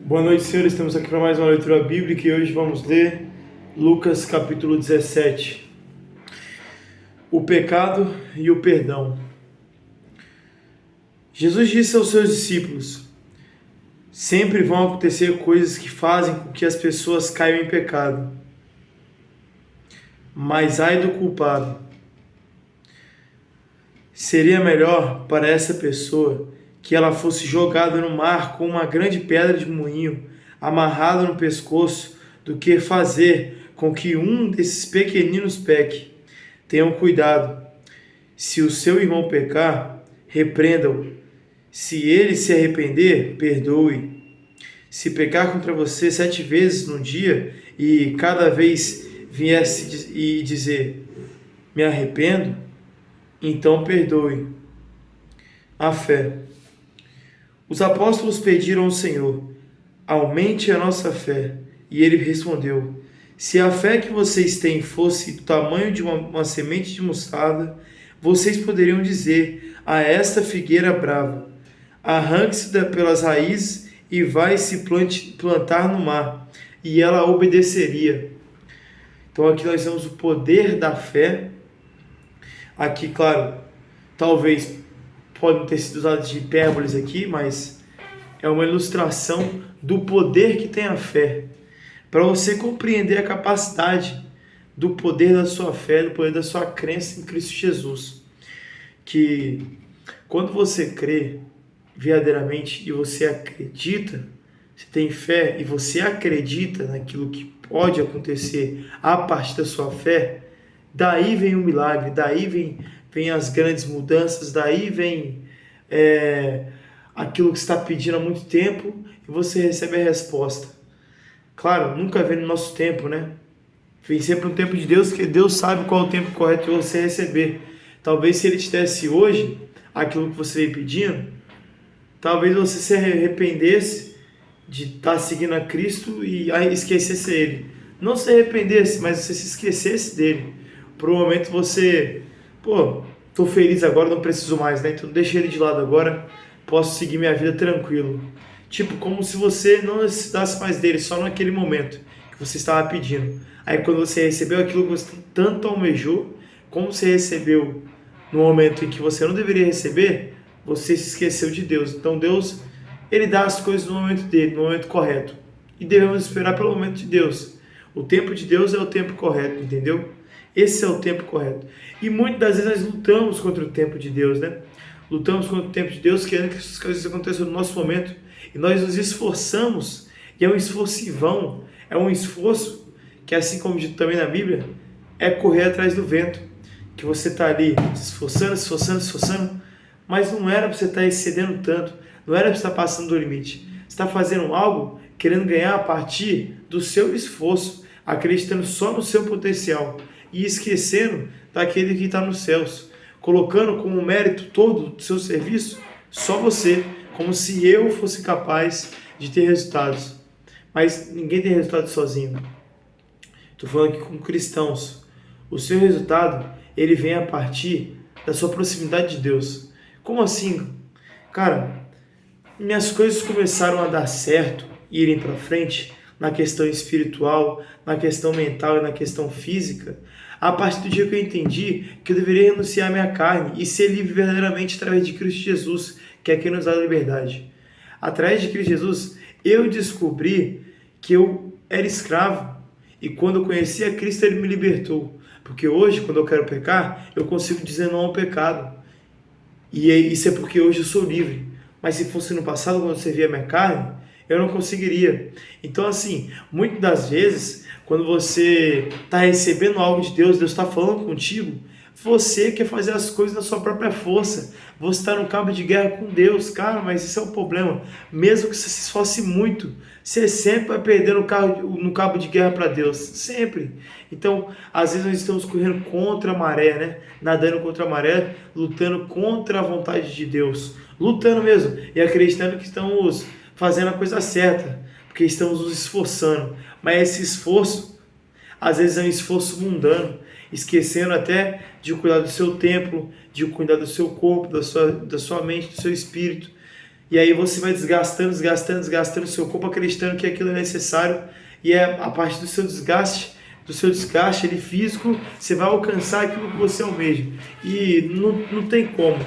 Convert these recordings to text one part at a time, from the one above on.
Boa noite, senhores. Estamos aqui para mais uma leitura bíblica e hoje vamos ler Lucas capítulo 17. O pecado e o perdão. Jesus disse aos seus discípulos: sempre vão acontecer coisas que fazem com que as pessoas caiam em pecado. Mas ai do culpado. Seria melhor para essa pessoa que ela fosse jogada no mar com uma grande pedra de moinho amarrada no pescoço, do que fazer com que um desses pequeninos peque. Tenham cuidado. Se o seu irmão pecar, repreenda-o. Se ele se arrepender, perdoe. Se pecar contra você 7 vezes no dia e cada vez viesse e dizer, me arrependo, então perdoe. A fé. Os apóstolos pediram ao Senhor, aumente a nossa fé. E ele respondeu, se a fé que vocês têm fosse do tamanho de uma semente de mostarda, vocês poderiam dizer a esta figueira brava, arranque-se pelas raízes e vai se plantar no mar, e ela obedeceria. Então aqui nós temos o poder da fé. Aqui, claro, talvez podem ter sido usados de hipérboles aqui, mas é uma ilustração do poder que tem a fé. Para você compreender a capacidade do poder da sua fé, do poder da sua crença em Cristo Jesus. Que quando você crê verdadeiramente e você acredita, você tem fé e você acredita naquilo que pode acontecer a partir da sua fé, daí vem o milagre, daí vem as grandes mudanças, daí vem aquilo que você está pedindo há muito tempo e você recebe a resposta. Claro, nunca vem no nosso tempo, né? Vem sempre no tempo de Deus, que Deus sabe qual é o tempo correto de você receber. Talvez se Ele te desse hoje aquilo que você vem pedindo, talvez você se arrependesse de estar seguindo a Cristo e esquecesse Ele. Não se arrependesse, mas você se esquecesse dele. Por um momento você, tô feliz agora, não preciso mais, né? Então deixa ele de lado agora, posso seguir minha vida tranquilo. Tipo, como se você não necessitasse mais dele, só naquele momento que você estava pedindo. Aí quando você recebeu aquilo que você tanto almejou, como você recebeu no momento em que você não deveria receber, você se esqueceu de Deus. Então Deus, Ele dá as coisas no momento dele, no momento correto. E devemos esperar pelo momento de Deus. O tempo de Deus é o tempo correto, entendeu? Esse é o tempo correto. E muitas das vezes nós lutamos contra o tempo de Deus, né? Lutamos contra o tempo de Deus, querendo que essas coisas aconteçam no nosso momento. E nós nos esforçamos, e é um esforço em vão, é um esforço que, assim como dito também na Bíblia, é correr atrás do vento. Que você está ali se esforçando, mas não era para você estar excedendo tanto, não era para você estar passando do limite. Você está fazendo algo querendo ganhar a partir do seu esforço, acreditando só no seu potencial e esquecendo daquele que está nos céus, colocando como mérito todo do seu serviço só você, como se eu fosse capaz de ter resultados. Mas ninguém tem resultado sozinho. Estou falando aqui com cristãos. O seu resultado, ele vem a partir da sua proximidade de Deus. Como assim? Cara, minhas coisas começaram a dar certo, irem para frente, na questão espiritual, na questão mental e na questão física, a partir do dia que eu entendi que eu deveria renunciar à minha carne e ser livre verdadeiramente através de Cristo Jesus, que é quem nos dá a liberdade. Através de Cristo Jesus, eu descobri que eu era escravo. E quando eu conheci a Cristo, Ele me libertou. Porque hoje, quando eu quero pecar, eu consigo dizer não ao pecado. E isso é porque hoje eu sou livre. Mas se fosse no passado, quando eu servia a minha carne, eu não conseguiria. Então, assim, muitas das vezes, quando você está recebendo algo de Deus, Deus está falando contigo, você quer fazer as coisas na sua própria força. Você está no cabo de guerra com Deus. Cara, mas esse é o problema. Mesmo que você se esforce muito, você sempre vai perder no cabo de guerra para Deus. Sempre. Então, às vezes nós estamos correndo contra a maré, né? Nadando contra a maré, lutando contra a vontade de Deus. Lutando mesmo. E acreditando que estamos fazendo a coisa certa. Porque estamos nos esforçando. Mas esse esforço, às vezes é um esforço mundano. Esquecendo até de cuidar do seu templo, de cuidar do seu corpo, da sua mente, do seu espírito. E aí você vai desgastando o seu corpo, acreditando que aquilo é necessário. E é a partir do seu desgaste ele físico, você vai alcançar aquilo que você almeja. E não tem como.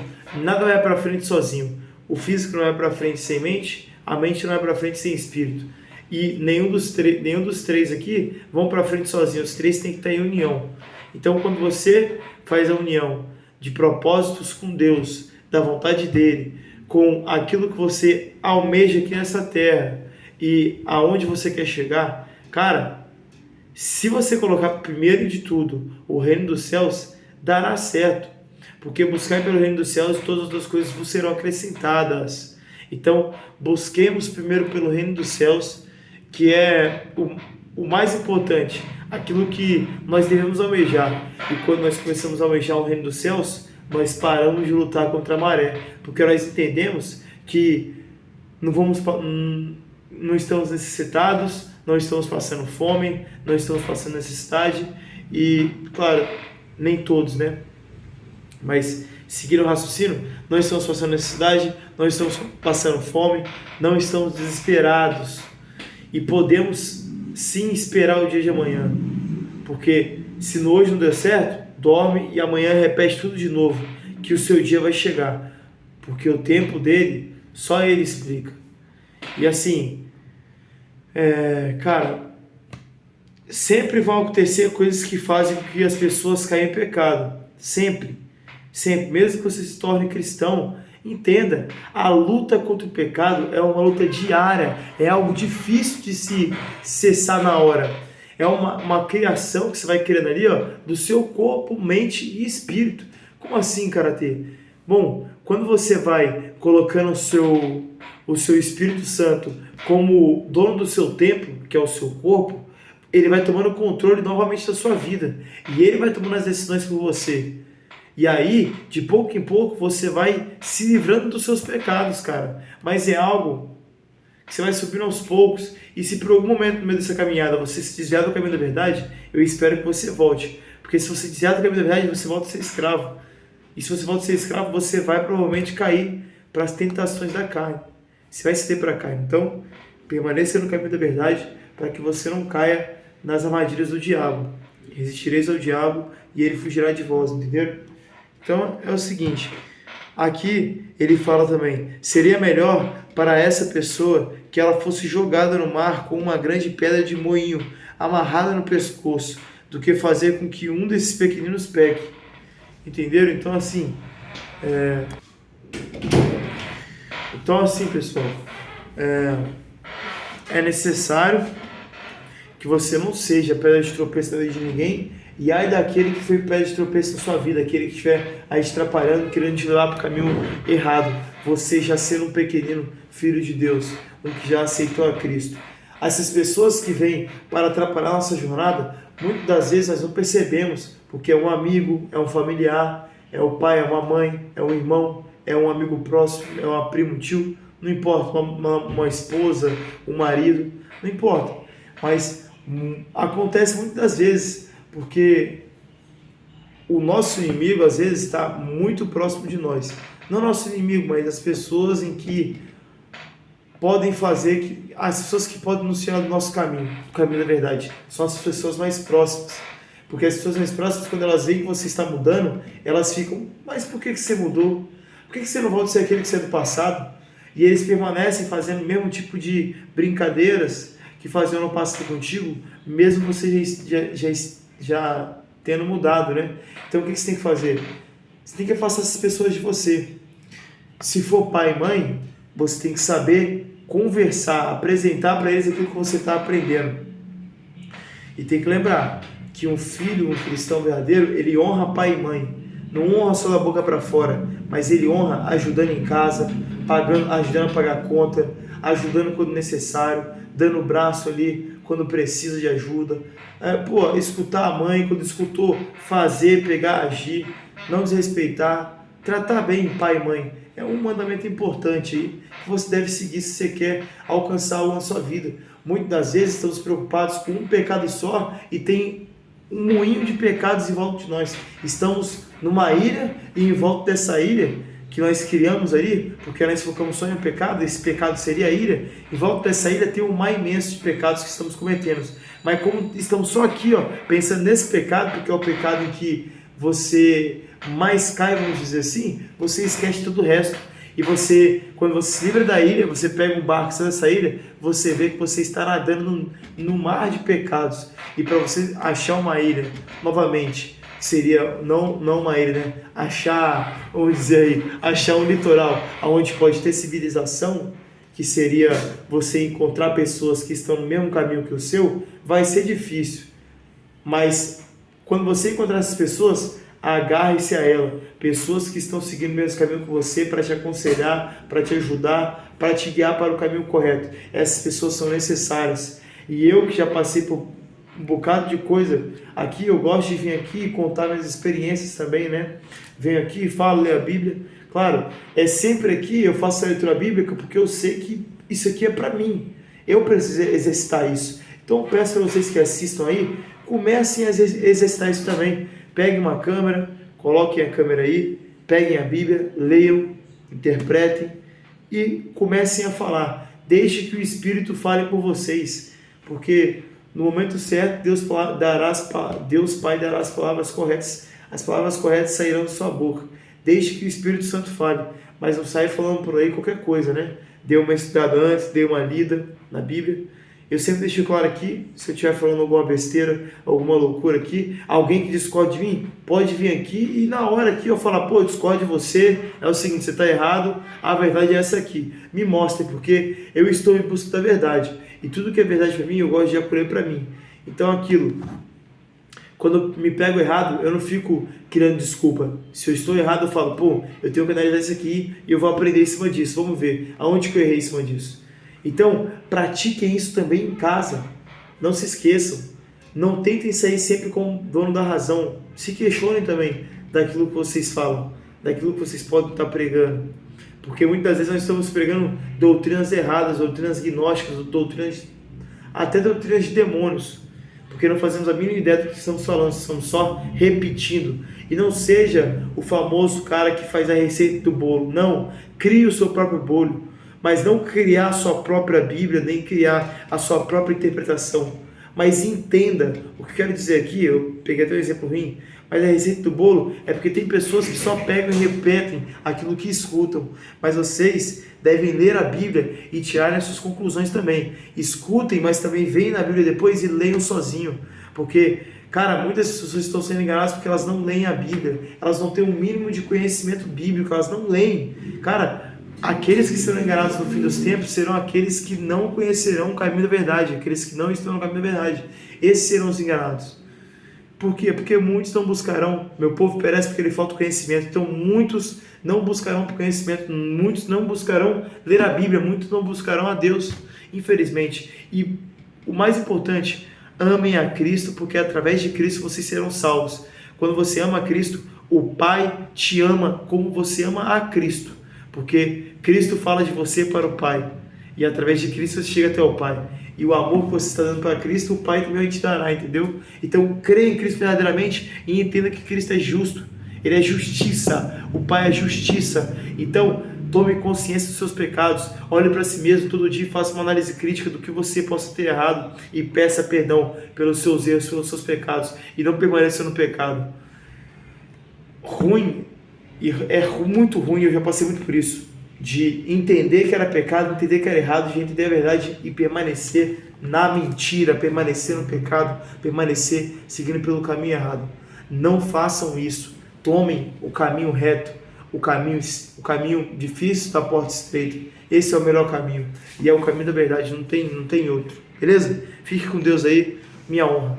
Nada vai para frente sozinho. O físico não vai para frente sem mente, a mente não vai para frente sem espírito. E nenhum dos três aqui vão para frente sozinho. Os três têm que estar em união. Então, quando você faz a união de propósitos com Deus, da vontade dele, com aquilo que você almeja aqui nessa terra e aonde você quer chegar, cara, se você colocar primeiro de tudo o reino dos céus, dará certo, porque buscar pelo reino dos céus e todas as outras coisas vos serão acrescentadas. Então, busquemos primeiro pelo reino dos céus, que é o mais importante, aquilo que nós devemos almejar. E quando nós começamos a almejar o reino dos céus, nós paramos de lutar contra a maré, porque nós entendemos que não estamos necessitados, não estamos passando fome, não estamos passando necessidade, e, claro, nem todos, né? Mas, seguindo o raciocínio, não estamos passando necessidade, não estamos passando fome, não estamos desesperados, e podemos sim esperar o dia de amanhã, porque se no hoje não deu certo, dorme e amanhã repete tudo de novo, que o seu dia vai chegar, porque o tempo dele, só ele explica. E assim, cara, sempre vão acontecer coisas que fazem com que as pessoas caiam em pecado, sempre, mesmo que você se torne cristão, entenda, a luta contra o pecado é uma luta diária, é algo difícil de se cessar na hora. É uma criação que você vai criando ali, ó, do seu corpo, mente e espírito. Como assim, Karatê? Bom, quando você vai colocando o seu Espírito Santo como dono do seu templo, que é o seu corpo, ele vai tomando controle novamente da sua vida. E ele vai tomando as decisões por você. E aí, de pouco em pouco, você vai se livrando dos seus pecados, cara. Mas é algo que você vai subindo aos poucos. E se por algum momento no meio dessa caminhada você se desviar do caminho da verdade, eu espero que você volte. Porque se você desviar do caminho da verdade, você volta a ser escravo. E se você volta a ser escravo, você vai provavelmente cair para as tentações da carne. Você vai ceder para a carne. Então, permaneça no caminho da verdade para que você não caia nas armadilhas do diabo. Resistireis ao diabo e ele fugirá de vós, entenderam? Então, é o seguinte. Aqui, ele fala também, seria melhor para essa pessoa que ela fosse jogada no mar com uma grande pedra de moinho amarrada no pescoço, do que fazer com que um desses pequeninos peque. Entenderam? Então assim, pessoal, é necessário que você não seja pedra de tropeço na vida de ninguém, e ai daquele que foi pedra de tropeço na sua vida, aquele que estiver aí te atrapalhando, querendo te levar para o caminho errado, você já sendo um pequenino filho de Deus, um que já aceitou a Cristo. Essas pessoas que vêm para atrapalhar a nossa jornada, muitas das vezes nós não percebemos, porque é um amigo, é um familiar, é o pai, é uma mãe, é um irmão, é um amigo próximo, é uma primo, um tio, não importa, uma esposa, um marido, não importa. Mas acontece muitas das vezes, porque o nosso inimigo às vezes está muito próximo de nós. Não nosso inimigo, mas as pessoas em que podem fazer, as pessoas que podem nos tirar do nosso caminho, do caminho da verdade, são as pessoas mais próximas. Porque as pessoas mais próximas, quando elas veem que você está mudando, elas ficam, mas por que você mudou? Por que você não volta a ser aquele que você é do passado? E eles permanecem fazendo o mesmo tipo de brincadeiras que faziam no passado contigo, mesmo você já tendo mudado, né? Então o que você tem que fazer? Você tem que afastar essas pessoas de você. Se for pai e mãe, você tem que saber conversar, apresentar para eles aquilo que você está aprendendo. E tem que lembrar que um filho, um cristão verdadeiro, ele honra pai e mãe. Não honra só da boca para fora, mas ele honra ajudando em casa, ajudando a pagar a conta, ajudando quando necessário, dando o braço ali quando precisa de ajuda. Escutar a mãe, quando escutou, fazer, pegar, agir, não desrespeitar, tratar bem pai e mãe. É um mandamento importante aí que você deve seguir se você quer alcançar algo na sua vida. Muitas das vezes estamos preocupados com um pecado só e tem um moinho de pecados em volta de nós. Estamos numa ilha e em volta dessa ilha que nós criamos ali, porque nós focamos só em um pecado, esse pecado seria a ira, em volta dessa ira tem um mar imenso de pecados que estamos cometendo. Mas como estamos só aqui, pensando nesse pecado, porque é o pecado em que você mais cai, vamos dizer assim, você esquece todo o resto. E você, quando você se livra da ilha, você pega um barco, sai dessa ilha, você vê que você está nadando no mar de pecados. E para você achar uma ilha, novamente, seria não uma ilha, né? Vamos dizer aí, achar um litoral onde pode ter civilização, que seria você encontrar pessoas que estão no mesmo caminho que o seu, vai ser difícil. Mas quando você encontrar essas pessoas, agarre-se a ela, pessoas que estão seguindo o mesmo caminho que você, para te aconselhar, para te ajudar, para te guiar para o caminho correto. Essas pessoas são necessárias. E eu que já passei por um bocado de coisa aqui, eu gosto de vir aqui e contar minhas experiências também, né? Venho aqui, falo, leio a Bíblia. Claro, é sempre aqui, eu faço a leitura bíblica porque eu sei que isso aqui é para mim. Eu preciso exercitar isso. Então peço a vocês que assistam aí, comecem a exercitar isso também. Peguem uma câmera, coloquem a câmera aí, peguem a Bíblia, leiam, interpretem e comecem a falar. Deixe que o Espírito fale por vocês, porque no momento certo Deus Pai dará as palavras corretas sairão de sua boca. Deixe que o Espírito Santo fale, mas não saia falando por aí qualquer coisa, né? Dê uma estudada antes, dê uma lida na Bíblia. Eu sempre deixo claro aqui, se eu estiver falando alguma besteira, alguma loucura aqui, alguém que discorde de mim, pode vir aqui e na hora aqui eu falar, pô, eu discordo de você, é o seguinte, você está errado, a verdade é essa aqui. Me mostre, porque eu estou em busca da verdade. E tudo que é verdade para mim, eu gosto de acolher para mim. Então aquilo, quando eu me pego errado, eu não fico criando desculpa. Se eu estou errado, eu falo, pô, eu tenho que analisar isso aqui e eu vou aprender em cima disso. Vamos ver aonde que eu errei em cima disso. Então, pratiquem isso também em casa. Não se esqueçam. Não tentem sair sempre como dono da razão. Se questionem também daquilo que vocês falam, daquilo que vocês podem estar pregando. Porque muitas vezes nós estamos pregando doutrinas erradas, doutrinas gnósticas, até doutrinas de demônios. Porque não fazemos a mínima ideia do que estamos falando, estamos só repetindo. E não seja o famoso cara que faz a receita do bolo. Não, crie o seu próprio bolo. Mas não criar a sua própria Bíblia, nem criar a sua própria interpretação. Mas entenda, o que eu quero dizer aqui, eu peguei até um exemplo ruim, mas a receita do bolo é porque tem pessoas que só pegam e repetem aquilo que escutam. Mas vocês devem ler a Bíblia e tirarem as suas conclusões também. Escutem, mas também venham na Bíblia depois e leiam sozinho. Porque, cara, muitas pessoas estão sendo enganadas porque elas não leem a Bíblia. Elas não têm um mínimo de conhecimento bíblico, elas não leem. Cara, aqueles que serão enganados no fim dos tempos serão aqueles que não conhecerão o caminho da verdade, aqueles que não estão no caminho da verdade. Esses serão os enganados. Por quê? Porque muitos não buscarão, meu povo perece porque lhe falta conhecimento. Então muitos não buscarão conhecimento, muitos não buscarão ler a Bíblia, muitos não buscarão a Deus, infelizmente. E o mais importante, amem a Cristo, porque através de Cristo vocês serão salvos. Quando você ama a Cristo, o Pai te ama como você ama a Cristo. Porque Cristo fala de você para o Pai. E através de Cristo você chega até o Pai. E o amor que você está dando para Cristo, o Pai também vai te dará, entendeu? Então creia em Cristo verdadeiramente e entenda que Cristo é justo. Ele é justiça. O Pai é justiça. Então tome consciência dos seus pecados. Olhe para si mesmo todo dia e faça uma análise crítica do que você possa ter errado. E peça perdão pelos seus erros, pelos seus pecados. E não permaneça no pecado. E é muito ruim, eu já passei muito por isso, de entender que era pecado, entender que era errado, de entender a verdade e permanecer na mentira, permanecer no pecado, permanecer seguindo pelo caminho errado. Não façam isso. Tomem o caminho reto, o caminho difícil da porta estreita. Esse é o melhor caminho e é o caminho da verdade, não tem outro. Beleza? Fique com Deus aí, minha honra.